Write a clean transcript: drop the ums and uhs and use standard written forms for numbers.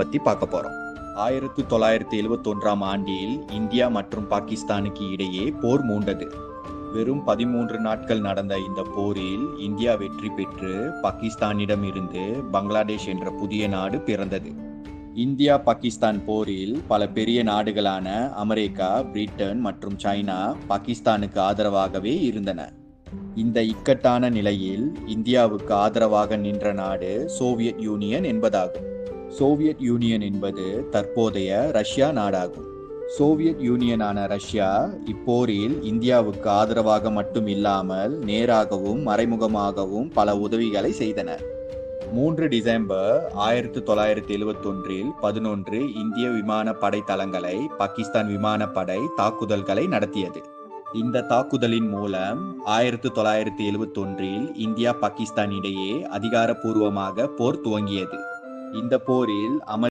பத்தி பார்க்க போறோம். 1971ஆம் ஆண்டில் இந்தியா மற்றும் பாகிஸ்தானுக்கு இடையே போர் மூண்டது. வெறும் 13 நாட்கள் நடந்த இந்த போரில் இந்தியா வெற்றி பெற்று பாகிஸ்தானிடம் இருந்து பங்களாதேஷ் என்ற புதிய நாடு பிறந்தது. இந்தியா பாகிஸ்தான் போரில் பல பெரிய நாடுகளான அமெரிக்கா, பிரிட்டன் மற்றும் சைனா பாகிஸ்தானுக்கு ஆதரவாகவே இருந்தன. இந்த இக்கட்டான நிலையில் இந்தியாவுக்கு ஆதரவாக நின்ற நாடு சோவியத் யூனியன் என்பதாகும். சோவியத் யூனியன் என்பது தற்போதைய ரஷ்யா நாடாகும். சோவியத் யூனியனான ரஷ்யா இப்போரில் இந்தியாவுக்கு ஆதரவாக மட்டும் இல்லாமல் நேராகவும் மறைமுகமாகவும் பல உதவிகளை செய்தன. 3 டிசம்பர் 1971இல் 11 இந்திய விமானப்படை தளங்களை பாகிஸ்தான் விமானப்படை தாக்குதல்களை நடத்தியது. இந்த தாக்குதலின் மூலம் 1971இல் இந்தியா பாகிஸ்தான் இடையே அதிகாரப்பூர்வமாக போர் துவங்கியது. இந்த போரில்